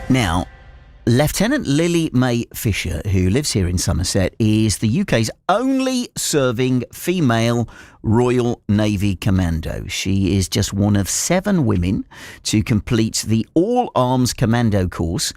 Now, Lieutenant Lily-Mae Fisher, who lives here in Somerset, is the UK's only serving female Royal Navy Commando. She is just one of 7 women to complete the All-Arms Commando Course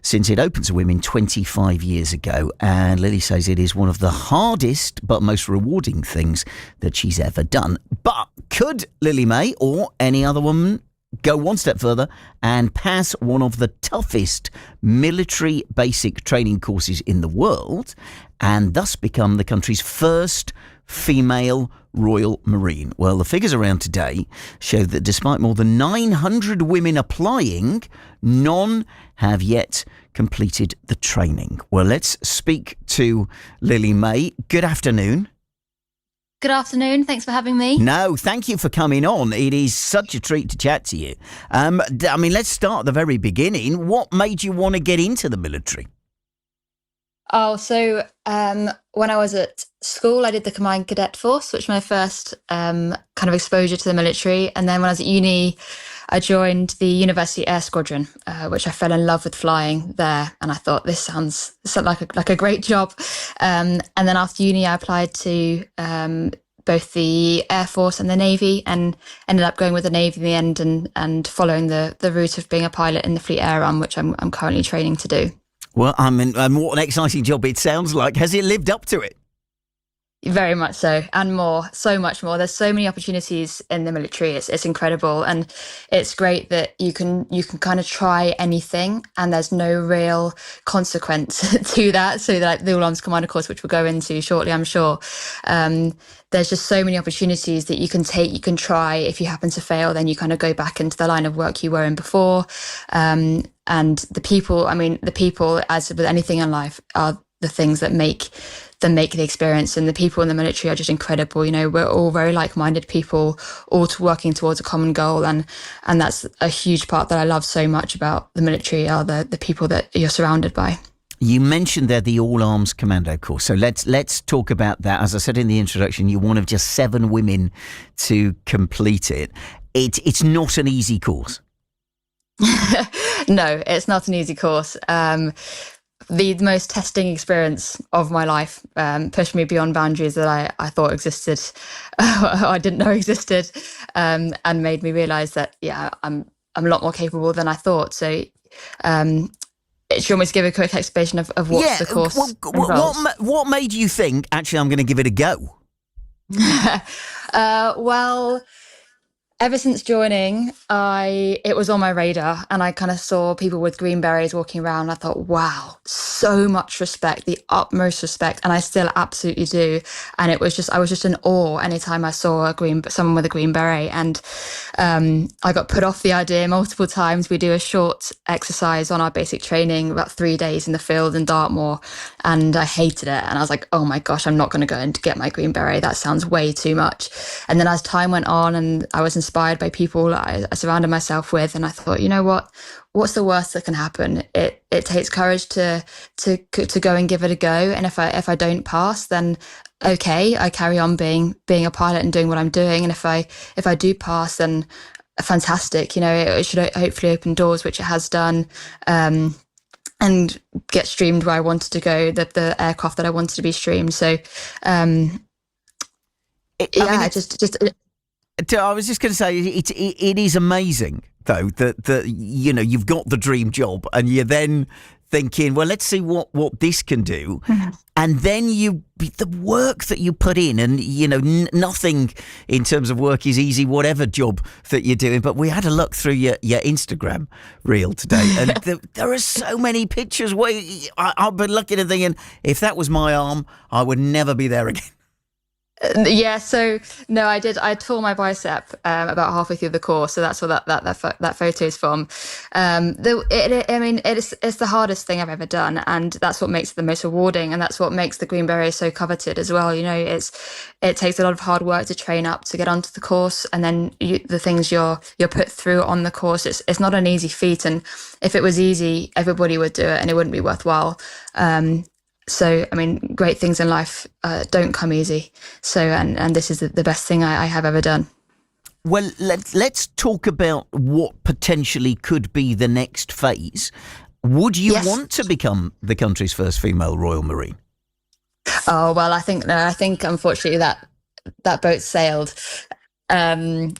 since it opened to women 25 years ago. And Lily says it is one of the hardest but most rewarding things that she's ever done. But could Lily-Mae or any other woman go one step further and pass one of the toughest military basic training courses in the world and thus become the country's first female Royal Marine? Well, the figures around today show that despite more than 900 women applying, none have yet completed the training. Well, let's speak to Lily-Mae. Good afternoon. Good afternoon. Thanks for having me. No, thank you for coming on. It is such a treat to chat to you. Let's start at the very beginning. What made you want to get into the military? So when I was at school, I did the Commando Cadet Force, which was my first kind of exposure to the military. And then when I was at uni, I joined the University Air Squadron, which I fell in love with flying there. And I thought, this sounds like a great job. And then after uni, I applied to both the Air Force and the Navy, and ended up going with the Navy in the end and following the route of being a pilot in the Fleet Air Arm, which I'm currently training to do. Well, what an exciting job it sounds like. Has it lived up to it? Very much so, and more, so much more. There's so many opportunities in the military. It's incredible, and it's great that you can kind of try anything, and there's no real consequence to that. So like the All-Arms Commando Course, which we'll go into shortly, I'm sure. There's just so many opportunities that you can take, you can try. If you happen to fail, then you kind of go back into the line of work you were in before. And the people, as with anything in life, are the things that make the experience, and the people in the military are just incredible. You know, we're all very like-minded people, all working towards a common goal, and that's a huge part that I love so much about the military, are the people that you're surrounded by. You mentioned there the All-Arms Commando Course, so let's talk about that. As I said in the introduction, you're one of just 7 women to complete it. It's not an easy course. No, it's not an easy course. The most testing experience of my life, pushed me beyond boundaries that I thought existed, I didn't know existed, and made me realise that I'm a lot more capable than I thought. So, do you want me to give a quick explanation of what the course involves? What made you think, actually, I'm going to give it a go? Well, ever since joining, it was on my radar, and I kind of saw people with green berets walking around. I thought, wow, so much respect, the utmost respect, and I still absolutely do. And I was just in awe anytime I saw someone with a green beret. And I got put off the idea multiple times. We do a short exercise on our basic training, about 3 days in the field in Dartmoor, and I hated it. And I was like, oh my gosh, I'm not going to go and get my green beret. That sounds way too much. And then as time went on, and I was inspired by people I surrounded myself with, and I thought, you know what's the worst that can happen? It takes courage to go and give it a go, and if I don't pass, then okay, I carry on being a pilot and doing what I'm doing, and if I do pass, then fantastic. You know, it should hopefully open doors, which it has done, and get streamed where I wanted to go, the aircraft that I wanted to be streamed. So I was just going to say, it is amazing, though, that you know, you've got the dream job and you're then thinking, well, let's see what this can do. Mm-hmm. And then the work that you put in, and, you know, nothing in terms of work is easy, whatever job that you're doing. But we had a look through your Instagram reel today, and there are so many pictures where I've been looking and thinking, if that was my arm, I would never be there again. Yeah, so no, I tore my bicep about halfway through the course, so that's what that photo is from. It's the hardest thing I've ever done, and that's what makes it the most rewarding, and that's what makes the green beret so coveted as well. You know, it takes a lot of hard work to train up to get onto the course, and then the things you're put through on the course. It's not an easy feat, and if it was easy, everybody would do it, and it wouldn't be worthwhile. So, I mean, great things in life don't come easy. So, and this is the best thing I have ever done. Well, let's talk about what potentially could be the next phase. Would you Yes. want to become the country's first female Royal Marine? Oh, well, I think no. I think unfortunately that boat sailed. Um,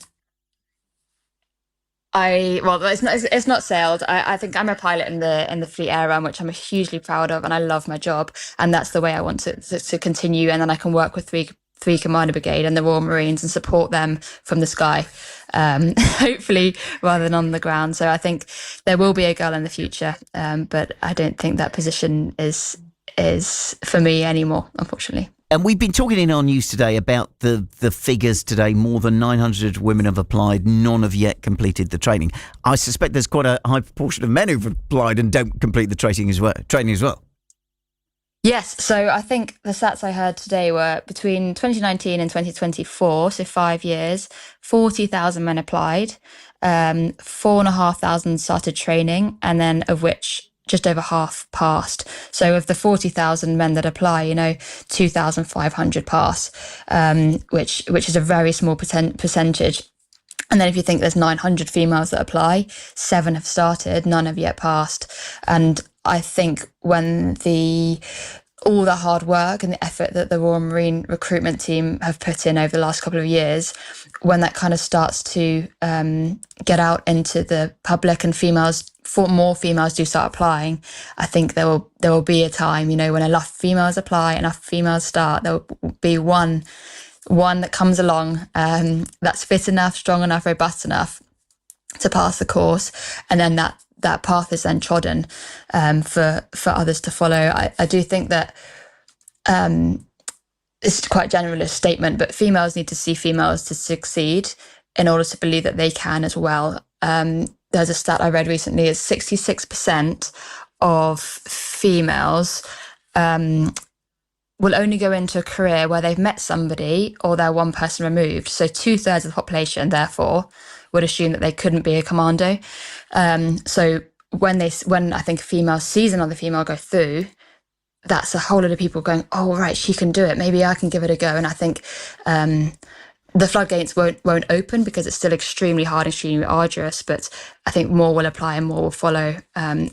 it's not sailed. I think I'm a pilot in the Fleet Air Run, which I'm hugely proud of, and I love my job, and that's the way I want to continue. And then I can work with three Commando Brigade and the Royal Marines and support them from the sky, hopefully rather than on the ground. So I think there will be a girl in the future, but I don't think that position is for me anymore, unfortunately. And we've been talking in our news today about the figures today. More than 900 women have applied. None have yet completed the training. I suspect there's quite a high proportion of men who've applied and don't complete the training as well. Yes, so I think the stats I heard today were between 2019 and 2024, so 5 years, 40,000 men applied, 4,500 started training, and then of which just over half passed. So of the 40,000 men that apply, 2,500 pass, which is a very small percentage. And then if you think there's 900 females that apply, 7 have started, none have yet passed. And I think when all the hard work and the effort that the Royal Marine recruitment team have put in over the last couple of years, when that kind of starts to get out into the public and more females do start applying, I think there will be a time, when enough females apply, enough females start, there will be one that comes along that's fit enough, strong enough, robust enough to pass the course, and then that path is then trodden for others to follow. I do think that it's quite a generalist statement, but females need to see females to succeed in order to believe that they can as well. There's a stat I read recently, is 66% of females will only go into a career where they've met somebody or they're one person removed. So 2/3 of the population, therefore, would assume that they couldn't be a commando. So when I think a female sees another female go through, that's a whole lot of people going, oh, right, she can do it. Maybe I can give it a go. And I think the floodgates won't open because it's still extremely hard, extremely arduous. But I think more will apply and more will follow. And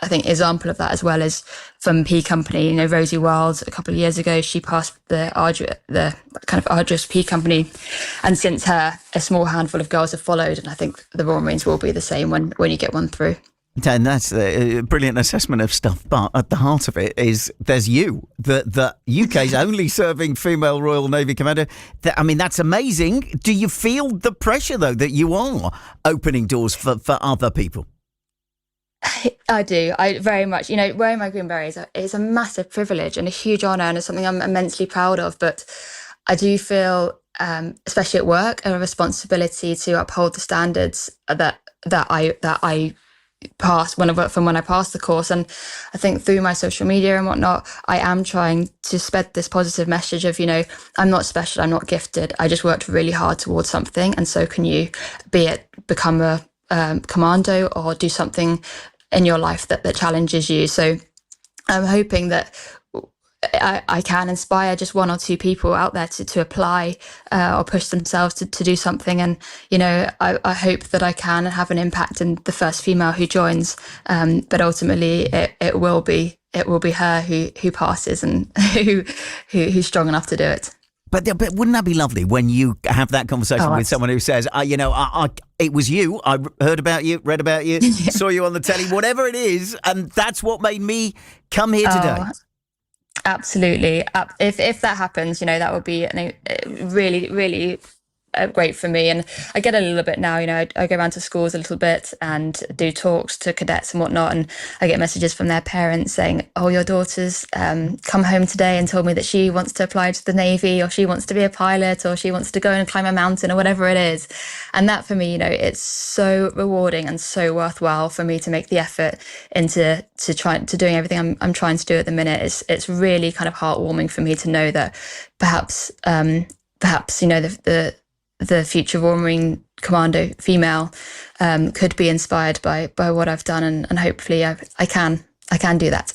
I think example of that as well is from P Company. Rosie Wild a couple of years ago, she passed the kind of arduous P Company, and since her, a small handful of girls have followed. And I think the Royal Marines will be the same when you get one through. And that's a brilliant assessment of stuff. But at the heart of it is there's you, the UK's only serving female Royal Navy commander. That's amazing. Do you feel the pressure, though, that you are opening doors for other people? I do. I very much, wearing my green beret is a massive privilege and a huge honour, and it's something I'm immensely proud of. But I do feel, especially at work, a responsibility to uphold the standards that I passed when I passed the course. And I think through my social media and whatnot, I am trying to spread this positive message of, I'm not special, I'm not gifted. I just worked really hard towards something, and so can you. Be it become a commando or do something in your life that challenges you. So I'm hoping that I can inspire just one or two people out there to apply or push themselves to do something. And, I hope that I can have an impact in the first female who joins. But ultimately it will be her who passes and who's strong enough to do it. But wouldn't that be lovely when you have that conversation with someone who says, it was you, I heard about you, read about you, saw you on the telly, whatever it is, and that's what made me come here today. Absolutely. If that happens, that would be really, really great for me. And I get a little bit now, I go around to schools a little bit and do talks to cadets and whatnot, and I get messages from their parents saying, oh, your daughter's come home today and told me that she wants to apply to the Navy, or she wants to be a pilot, or she wants to go and climb a mountain, or whatever it is. And that for me, it's so rewarding and so worthwhile for me to make the effort into doing everything I'm trying to do at the minute. It's really kind of heartwarming for me to know that perhaps the future Royal Marine Commando female could be inspired by what I've done, and hopefully I can do that.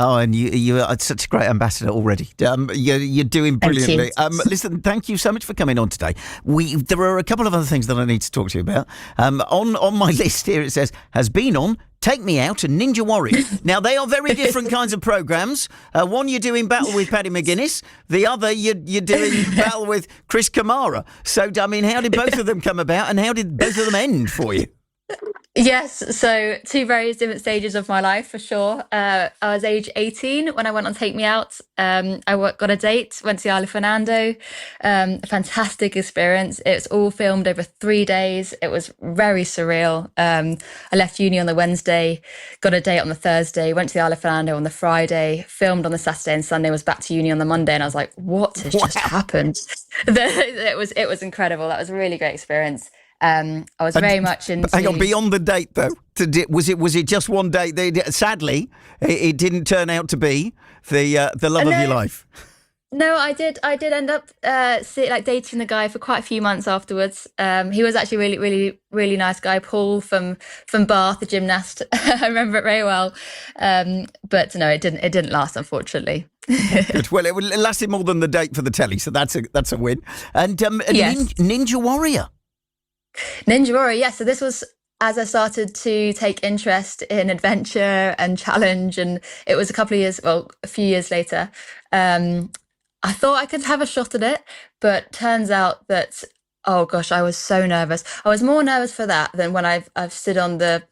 Oh, and you are such a great ambassador already. You're doing brilliantly. Listen, thank you so much for coming on today. There are a couple of other things that I need to talk to you about. On my list here, it says, has been on Take Me Out and Ninja Warrior. Now, they are very different kinds of programmes. One, you're doing battle with Paddy McGuinness. The other, you're doing battle with Chris Kamara. So, I mean, how did both of them come about and how did both of them end for you? Yes, so two very different stages of my life for sure. I was age 18 when I went on Take Me Out. Got a date, went to the Isle of Fernando. A fantastic experience. It was all filmed over 3 days. It was very surreal. I left uni on the Wednesday, got a date on the Thursday, went to the Isle of Fernando on the Friday, filmed on the Saturday and Sunday, was back to uni on the Monday, and I was like, what has just happened? It was incredible. That was a really great experience. I was very much into... Hang on, beyond the date, though, was it just one date? Sadly, it didn't turn out to be the love of your life. No, I did end up dating the guy for quite a few months afterwards. He was actually really, really, really nice guy, Paul from Bath, the gymnast. I remember it very well. But no, it didn't last, unfortunately. Good. Well, it lasted more than the date for the telly, so that's a win. And yes. Ninja Warrior. Ninja Warrior, yes. So this was as I started to take interest in adventure and challenge, and it was a few years later. I thought I could have a shot at it, but turns out that, oh gosh, I was so nervous. I was more nervous for that than when I've stood on the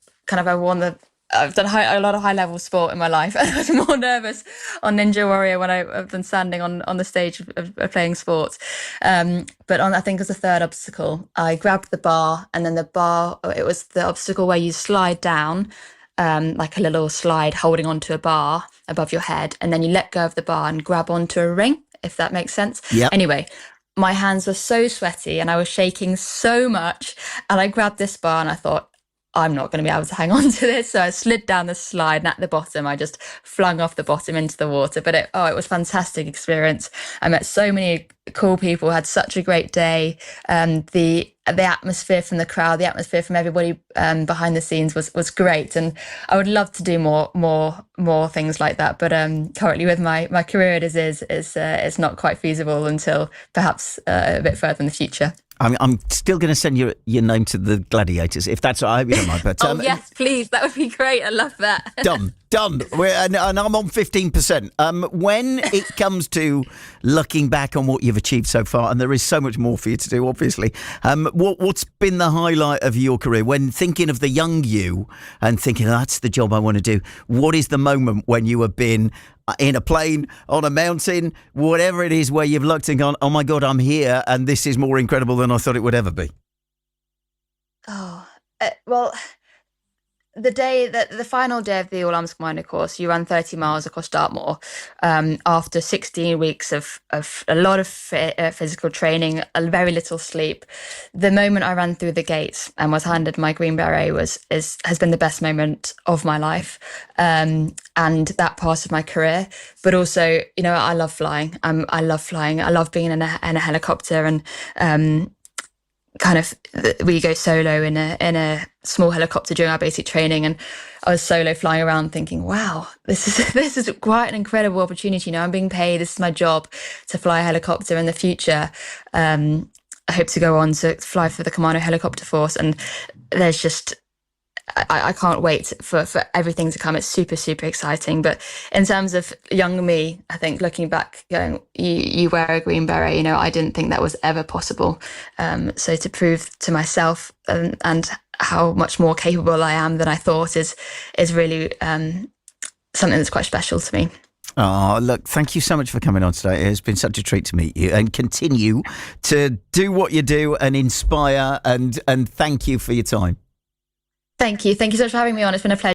I've done a lot of high level sport in my life. I was more nervous on Ninja Warrior when I've been standing on the stage of playing sports. But I think it was the third obstacle, I grabbed the bar, and then it was the obstacle where you slide down, like a little slide holding onto a bar above your head, and then you let go of the bar and grab onto a ring, if that makes sense. Yep. Anyway, my hands were so sweaty and I was shaking so much, and I grabbed this bar and I thought, I'm not going to be able to hang on to this. So I slid down the slide, and at the bottom, I just flung off the bottom into the water. But it was a fantastic experience. I met so many cool people, had such a great day. The atmosphere from the crowd, the atmosphere from everybody behind the scenes was great. And I would love to do more things like that. But currently with my career as it is, it's not quite feasible until perhaps a bit further in the future. I'm still going to send your name to the Gladiators, if that's all right. You don't mind, but, yes, please. That would be great. I love that. Done. And I'm on 15%. When it comes to looking back on what you've achieved so far, and there is so much more for you to do, obviously, what's been the highlight of your career? When thinking of the young you and thinking, that's the job I want to do, what is the moment when you have been in a plane, on a mountain, whatever it is, where you've looked and gone, oh my God, I'm here, and this is more incredible than I thought it would ever be? Well, the final day of the All Arms Commando Course, you run 30 miles across Dartmoor after 16 weeks of a lot of physical training, very little sleep. The moment I ran through the gates and was handed my green beret has been the best moment of my life, and that part of my career. But also, I love flying. I love flying. I love being in a helicopter, and we go solo in a small helicopter during our basic training, and I was solo flying around thinking, wow, this is quite an incredible opportunity. I'm being paid, this is my job to fly a helicopter in the future. I hope to go on to fly for the Commando Helicopter Force, and there's just I can't wait for everything to come. It's super, super exciting. But in terms of young me, I think looking back, going, you wear a green beret, I didn't think that was ever possible. So to prove to myself and how much more capable I am than I thought is really something that's quite special to me. Oh, look, thank you so much for coming on today. It's been such a treat to meet you, and continue to do what you do and inspire, and thank you for your time. Thank you. Thank you so much for having me on. It's been a pleasure.